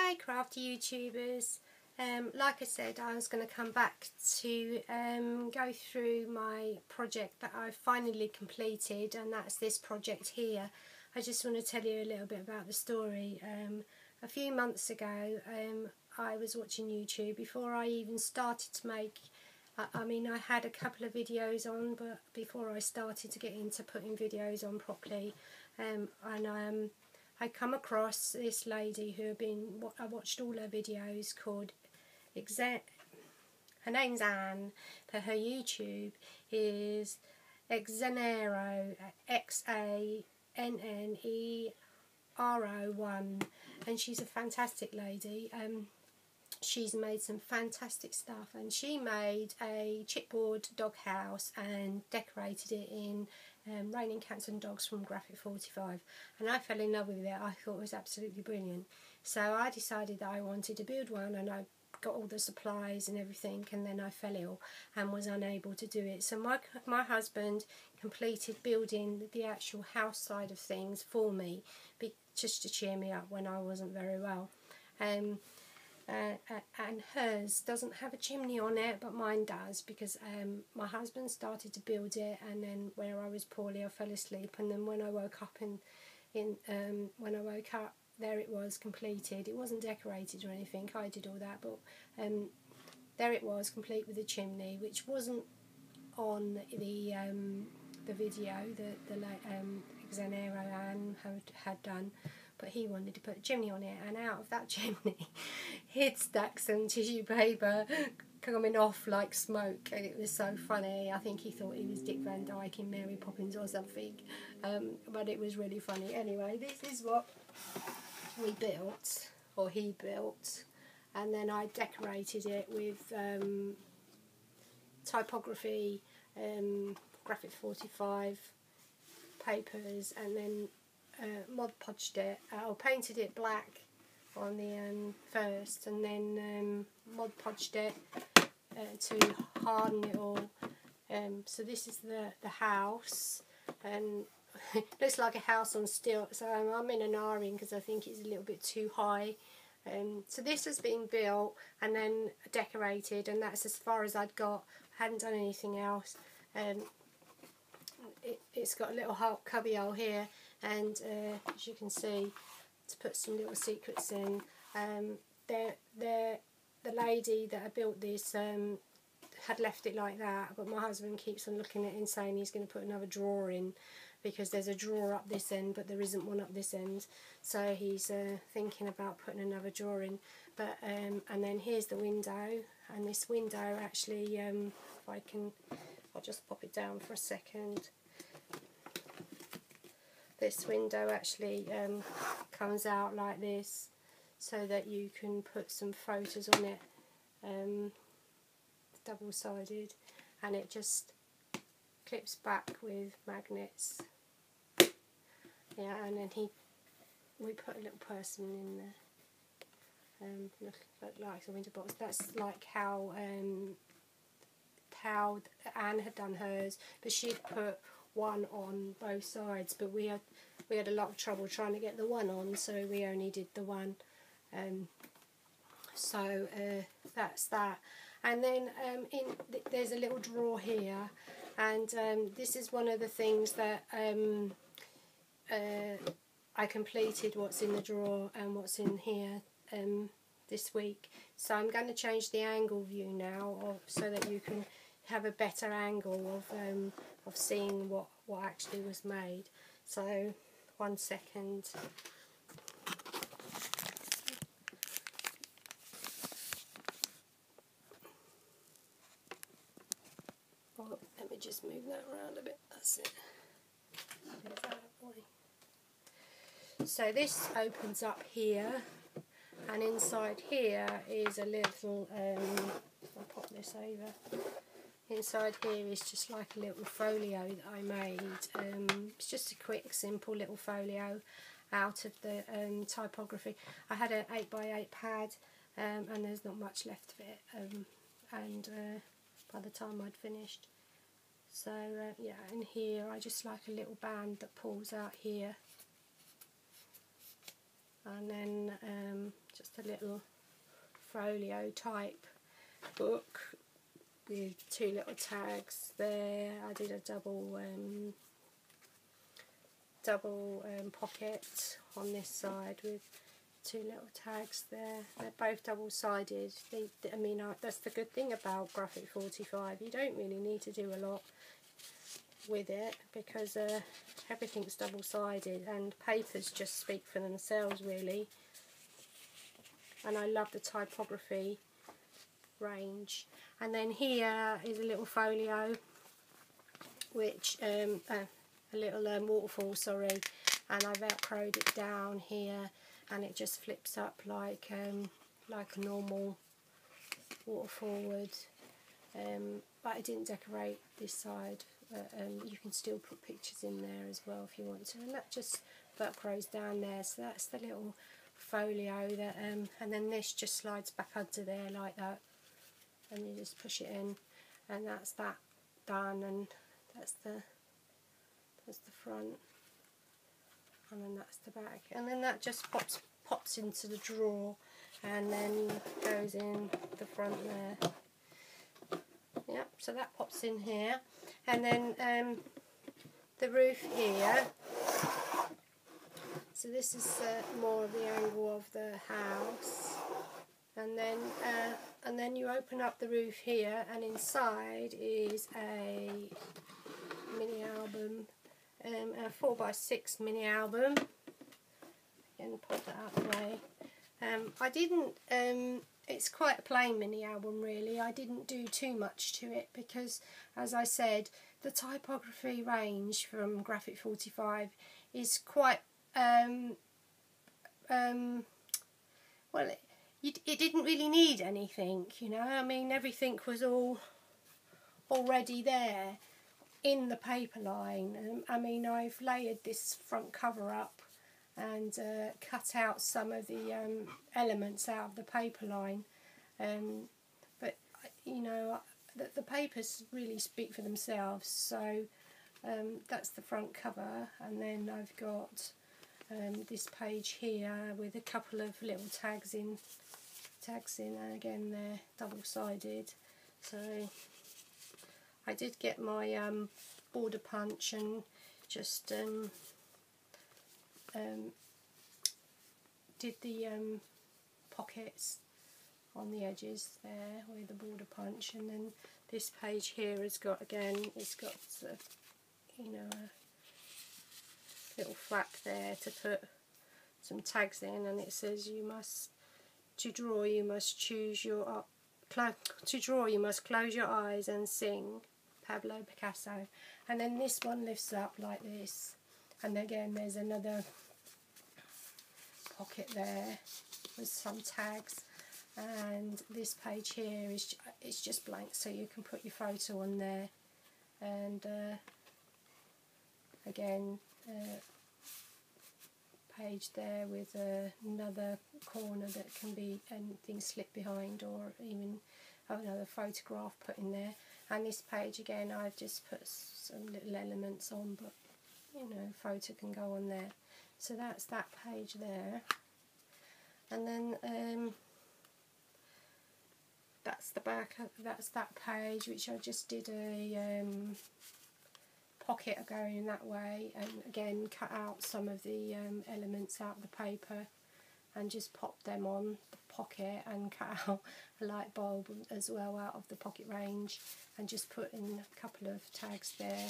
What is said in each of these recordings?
Hi crafty YouTubers. Like I said, I was going to come back to go through my project that I've finally completed, and that's this project here. I just want to tell you a little bit about the story. A few months ago I was watching YouTube before I even started to make, I mean I had a couple of videos on, but before I started to get into putting videos on properly, I come across this lady who I watched all her videos, called her name's Anne, but her YouTube is Xannero, XANNERO1, and she's a fantastic lady. She's made some fantastic stuff, and she made a chipboard doghouse and decorated it in Raining Cats and Dogs from Graphic 45, and I fell in love with it. I thought it was absolutely brilliant, so I decided that I wanted to build one, and I got all the supplies and everything, and then I fell ill and was unable to do it. So my husband completed building the actual house side of things for me, just to cheer me up when I wasn't very well. And hers doesn't have a chimney on it, but mine does, because my husband started to build it, and then where I was poorly I fell asleep, and then when I woke up there it was completed. It wasn't decorated or anything, I did all that, but there it was, complete with a chimney, which wasn't on the video that the Xannero Anne had done, but he wanted to put a chimney on it, and out of that chimney he'd stacked some tissue paper coming off like smoke, and it was so funny. I think he thought he was Dick Van Dyke in Mary Poppins or something, but it was really funny. Anyway, this is what we built, or he built, and then I decorated it with typography, Graphic 45 papers, and then Mod Podged it, or painted it black on the first, and then Mod Podged it to harden it all. So this is the house, and it looks like a house on stilts, so I'm in an R-ring because I think it's a little bit too high. So this has been built and then decorated, and that's as far as I'd got. I hadn't done anything else. It's got a little cubby hole here, and as you can see, to put some little secrets in. The lady that I built this had left it like that, but my husband keeps on looking at it and saying he's going to put another drawer in, because there's a drawer up this end but there isn't one up this end, so he's thinking about putting another drawer in. But and then here's the window, and this window actually, I'll just pop it down for a second. This window actually comes out like this, so that you can put some photos on it, double-sided, and it just clips back with magnets. Yeah, and then we put a little person in there, look like a window box. That's like how Anne had done hers, but she'd put one on both sides, but we had a lot of trouble trying to get the one on, so we only did the one. So that's that. And then there's a little drawer here, and this is one of the things that I completed, what's in the drawer and what's in here this week. So I'm going to change the angle view now, so that you can have a better angle of seeing what actually was made. So 1 second. Oh, let me just move that around a bit. That's it. So this opens up here, and inside here is a little, I'll pop this over. Inside here is just like a little folio that I made. It's just a quick, simple little folio out of the typography. I had an 8x8 pad, and there's not much left of it, and by the time I'd finished. So yeah, in here I just like a little band that pulls out here, and then just a little folio type book with 2 little tags there. I did a double pocket on this side with 2 little tags there. They're both double-sided. I mean, that's the good thing about Graphic 45. You don't really need to do a lot with it because everything's double-sided, and papers just speak for themselves really. And I love the typography range. And then here is a little folio, which a little waterfall, sorry, and I velcroed it down here, and it just flips up like a normal waterfall would. But I didn't decorate this side. You can still put pictures in there as well if you want to, and that just velcros down there. So that's the little folio that, and then this just slides back under there like that, and you just push it in, and that's that done. And that's the front, and then that's the back, and then that just pops into the drawer, and then goes in the front there. Yep, so that pops in here, and then the roof here. So this is more of the angle of the house, and then you open up the roof here, and inside is a mini album, a 4x6 mini album. And put that out of the way. I didn't. It's quite a plain mini album really. I didn't do too much to it because, as I said, the typography range from Graphic 45 is quite well, it didn't really need anything, you know. I mean, everything was all already there in the paper line. I mean, I've layered this front cover up and cut out some of the elements out of the paper line, but you know, the papers really speak for themselves. So that's the front cover, and then I've got this page here with a couple of little tags in, and again they're double-sided. So I did get my border punch and just did the pockets on the edges there with the border punch, and then this page here has got, again, it's got you know, a little flap there to put some tags in, and it says to draw you must choose your to draw you must close your eyes and sing, Pablo Picasso. And then this one lifts up like this, and again there's another pocket there with some tags, and this page here is it's just blank, so you can put your photo on there, and again page there with another corner that can be anything slipped behind, or even another photograph put in there. And this page again, I've just put some little elements on, but you know, photo can go on there. So that's that page there, and then that's the back. That's that page, which I just did a pocket going that way, and again cut out some of the elements out of the paper and just popped them on the pocket, and cut out a light bulb as well out of the pocket range, and just put in a couple of tags there.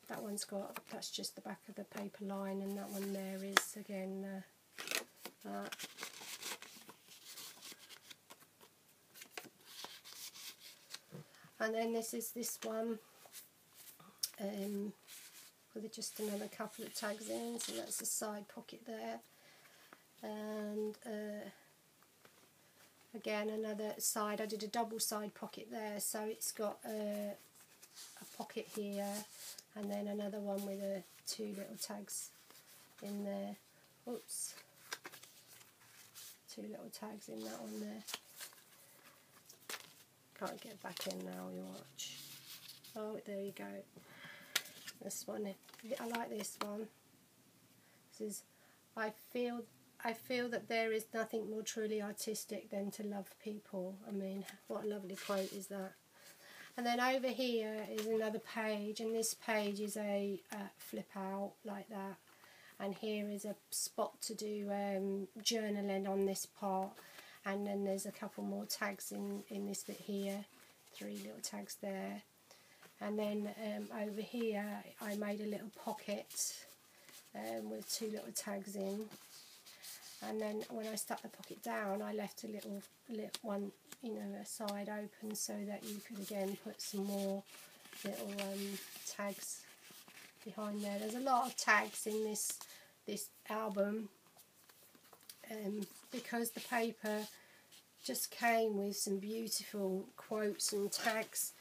That one's got, that's just the back of the paper line, and that one there is again that. And then this is this one with just another couple of tags in, so that's the side pocket there, and again another side. I did a double side pocket there, so it's got a pocket here, and then another one with two little tags in there. Oops, two little tags in that one there. Can't get back in now, you watch. Oh, there you go. This one, I like this one. This is, I feel I feel that there is nothing more truly artistic than to love people. I mean, what a lovely quote is that. And then over here is another page, and this page is a flip out like that. And here is a spot to do journaling on this part. And then there's a couple more tags in this bit here, 3 little tags there. And then over here I made a little pocket with 2 little tags in. And then when I stuck the pocket down, I left a little one, you know, a side open, so that you could again put some more little tags behind there. There's a lot of tags in this album, because the paper just came with some beautiful quotes and tags.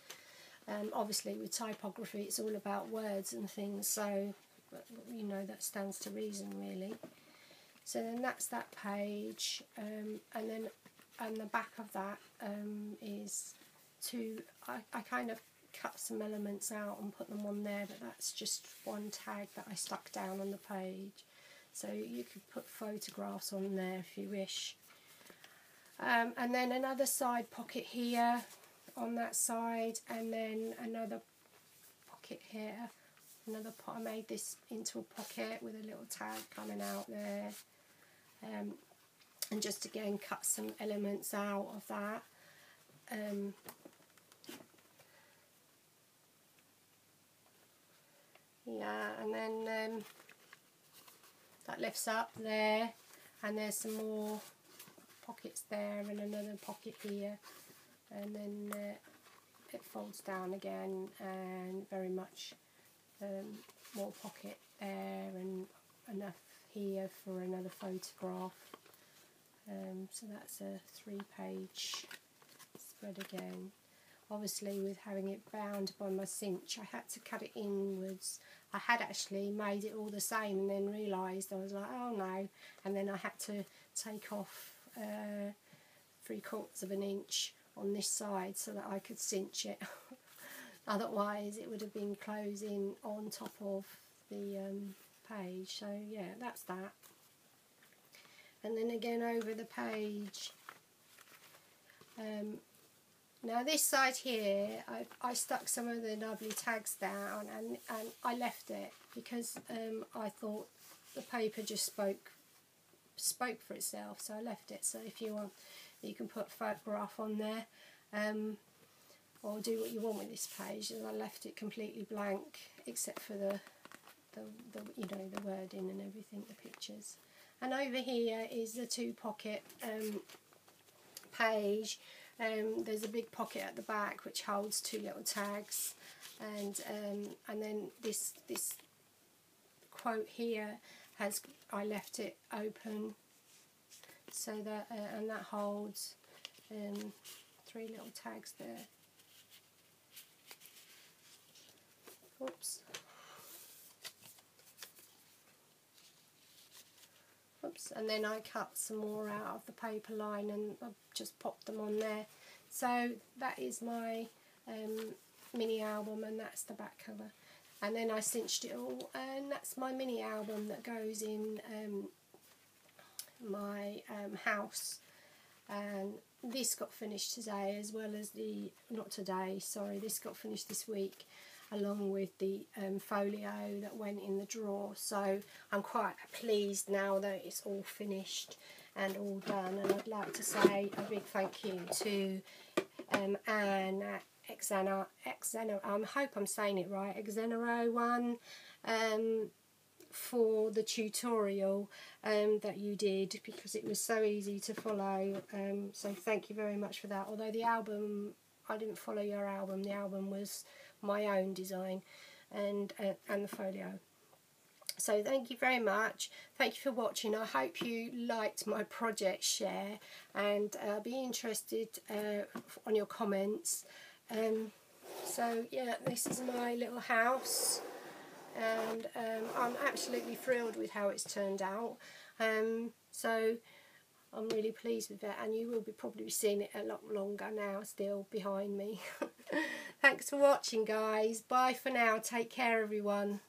Obviously with typography it's all about words and things, so you know that stands to reason really. So then that's that page, and then on the back of that is I kind of cut some elements out and put them on there, but that's just one tag that I stuck down on the page. So you could put photographs on there if you wish. And then another side pocket here on that side, and then another pocket here. I made this into a pocket with a little tag coming out there. And just again cut some elements out of that. Yeah, and then that lifts up there, and there's some more pockets there and another pocket here, and then it folds down again, and very much more pocket there, and enough here for another photograph. So that's a 3-page spread again. Obviously with having it bound by my cinch, I had to cut it inwards. I had actually made it all the same and then realised, I was like, oh no, and then I had to take off 3/4 of an inch on this side so that I could cinch it. Otherwise it would have been closing on top of the page. So yeah, that's that. And then again over the page, now this side here I stuck some of the lovely tags down, and I left it because I thought the paper just spoke for itself, so I left it. So if you want, you can put a photograph on there, or do what you want with this page. And I left it completely blank except for the you know, the wording and everything, the pictures. And over here is the 2-pocket page. There's a big pocket at the back which holds 2 little tags, and then this quote here I left it open, so that and that holds 3 little tags there. Oops. And then I cut some more out of the paper line and I've just popped them on there. So that is my mini album, and that's the back cover. And then I cinched it all, and that's my mini album that goes in my house. And this got finished today, as well as this got finished this week, along with the folio that went in the drawer. So I'm quite pleased now that it's all finished and all done. And I'd like to say a big thank you to Anne at Xeno, I hope I'm saying it right, Xenero1, for the tutorial that you did, because it was so easy to follow. So thank you very much for that. Although the album, I didn't follow your album, the album was my own design, and the folio. So thank you very much. Thank you for watching. I hope you liked my project share, and I'll be interested on your comments. So yeah, this is my little house, and I'm absolutely thrilled with how it's turned out. So I'm really pleased with it, and you will be probably seeing it a lot longer now still behind me. Thanks for watching, guys. Bye for now. Take care, everyone.